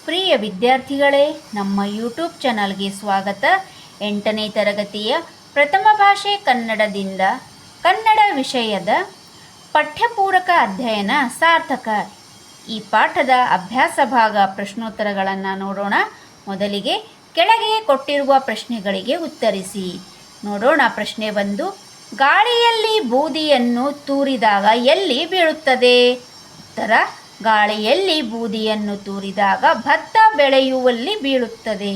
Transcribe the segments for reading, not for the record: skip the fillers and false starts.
ಪ್ರಿಯ ವಿದ್ಯಾರ್ಥಿಗಳೇ, ನಮ್ಮ ಯೂಟ್ಯೂಬ್ ಚಾನಲ್ಗೆ ಸ್ವಾಗತ. 8ನೇ ತರಗತಿಯ ಪ್ರಥಮ ಭಾಷೆ ಕನ್ನಡದಿಂದ ಕನ್ನಡ ವಿಷಯದ ಪಠ್ಯಪೂರಕ ಅಧ್ಯಯನ ಸಾರ್ಥಕ. ಈ ಪಾಠದ ಅಭ್ಯಾಸ ಭಾಗ ಪ್ರಶ್ನೋತ್ತರಗಳನ್ನು ನೋಡೋಣ. ಮೊದಲಿಗೆ ಕೆಳಗೆ ಕೊಟ್ಟಿರುವ ಪ್ರಶ್ನೆಗಳಿಗೆ ಉತ್ತರಿಸಿ. ನೋಡೋಣ. ಪ್ರಶ್ನೆ 1. ಗಾಳಿಯಲ್ಲಿ ಬೂದಿಯನ್ನು ತೂರಿದಾಗ ಎಲ್ಲಿ ಬೀಳುತ್ತದೆ? ಉತ್ತರ: ಗಾಳಿಯಲ್ಲಿ ಬೂದಿಯನ್ನು ತೂರಿದಾಗ ಭತ್ತ ಬೆಳೆಯುವಲ್ಲಿ ಬೀಳುತ್ತದೆ.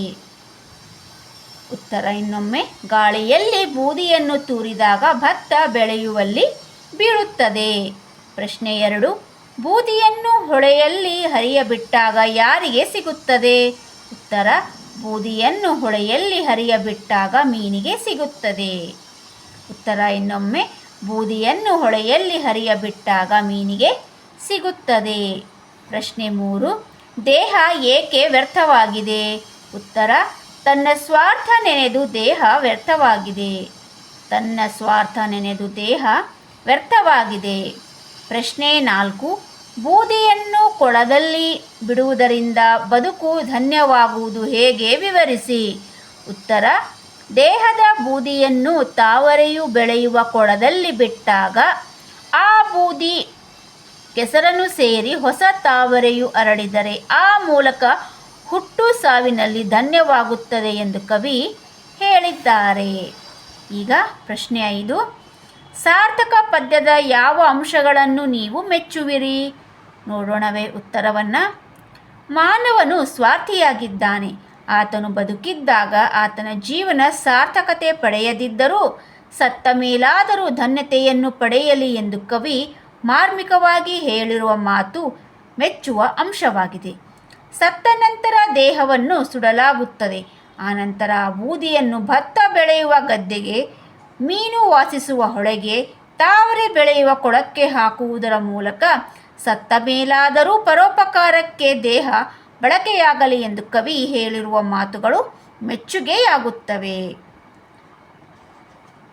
ಉತ್ತರ ಇನ್ನೊಮ್ಮೆ: ಗಾಳಿಯಲ್ಲಿ ಬೂದಿಯನ್ನು ತೂರಿದಾಗ ಭತ್ತ ಬೆಳೆಯುವಲ್ಲಿ ಬೀಳುತ್ತದೆ. ಪ್ರಶ್ನೆ 2. ಬೂದಿಯನ್ನು ಹೊಳೆಯಲ್ಲಿ ಹರಿಯಬಿಟ್ಟಾಗ ಯಾರಿಗೆ ಸಿಗುತ್ತದೆ? ಉತ್ತರ: ಬೂದಿಯನ್ನು ಹೊಳೆಯಲ್ಲಿ ಹರಿಯಬಿಟ್ಟಾಗ ಮೀನಿಗೆ ಸಿಗುತ್ತದೆ. ಉತ್ತರ ಇನ್ನೊಮ್ಮೆ: ಬೂದಿಯನ್ನು ಹೊಳೆಯಲ್ಲಿ ಹರಿಯಬಿಟ್ಟಾಗ ಮೀನಿಗೆ ಸಿಗುತ್ತದೆ. ಪ್ರಶ್ನೆ 3. ದೇಹ ಏಕೆ ವ್ಯರ್ಥವಾಗಿದೆ? ಉತ್ತರ: ತನ್ನ ಸ್ವಾರ್ಥ ನೆನೆದು ದೇಹ ವ್ಯರ್ಥವಾಗಿದೆ. ತನ್ನ ಸ್ವಾರ್ಥ ನೆನೆದು ದೇಹ ವ್ಯರ್ಥವಾಗಿದೆ. ಪ್ರಶ್ನೆ 4. ಬೂದಿಯನ್ನು ಕೊಳದಲ್ಲಿ ಬಿಡುವುದರಿಂದ ಬದುಕು ಧನ್ಯವಾಗುವುದು ಹೇಗೆ? ವಿವರಿಸಿ. ಉತ್ತರ: ದೇಹದ ಬೂದಿಯನ್ನು ತಾವರೆಯು ಬೆಳೆಯುವ ಕೊಳದಲ್ಲಿ ಬಿಟ್ಟಾಗ ಆ ಬೂದಿ ಕೆಸರನ್ನು ಸೇರಿ ಹೊಸ ತಾವರೆಯು ಅರಳಿದರೆ ಆ ಮೂಲಕ ಹುಟ್ಟು ಸಾವಿನಲ್ಲಿ ಧನ್ಯವಾಗುತ್ತದೆ ಎಂದು ಕವಿ ಹೇಳಿದ್ದಾರೆ. ಈಗ ಪ್ರಶ್ನೆ 5. ಸಾರ್ಥಕ ಪದ್ಯದ ಯಾವ ಅಂಶಗಳನ್ನು ನೀವು ಮೆಚ್ಚುವಿರಿ? ನೋಡೋಣವೇ ಉತ್ತರವನ್ನು. ಮಾನವನು ಸ್ವಾರ್ಥಿಯಾಗಿದ್ದಾನೆ. ಆತನು ಬದುಕಿದ್ದಾಗ ಆತನ ಜೀವನ ಸಾರ್ಥಕತೆ ಪಡೆಯದಿದ್ದರೂ ಸತ್ತ ಮೇಲಾದರೂ ಧನ್ಯತೆಯನ್ನು ಪಡೆಯಲಿ ಎಂದು ಕವಿ ಮಾರ್ಮಿಕವಾಗಿ ಹೇಳಿರುವ ಮಾತು ಮೆಚ್ಚುವ ಅಂಶವಾಗಿದೆ. ಸತ್ತ ನಂತರ ದೇಹವನ್ನು ಸುಡಲಾಗುತ್ತದೆ. ಆನಂತರ ಆ ಬೂದಿಯನ್ನು ಭತ್ತ ಬೆಳೆಯುವ ಗದ್ದೆಗೆ, ಮೀನು ವಾಸಿಸುವ ಹೊಳೆಗೆ, ತಾವರೆ ಬೆಳೆಯುವ ಕೊಳಕ್ಕೆ ಹಾಕುವುದರ ಮೂಲಕ ಸತ್ತ ಮೇಲಾದರೂ ಪರೋಪಕಾರಕ್ಕೆ ದೇಹ ಬಳಕೆಯಾಗಲಿ ಎಂದು ಕವಿ ಹೇಳಿರುವ ಮಾತುಗಳು ಮೆಚ್ಚುಗೆಯಾಗುತ್ತವೆ.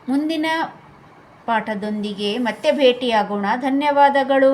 ಮುಂದಿನ ಪಾಠದೊಂದಿಗೆ ಮತ್ತೆ ಭೇಟಿಯಾಗೋಣ. ಧನ್ಯವಾದಗಳು.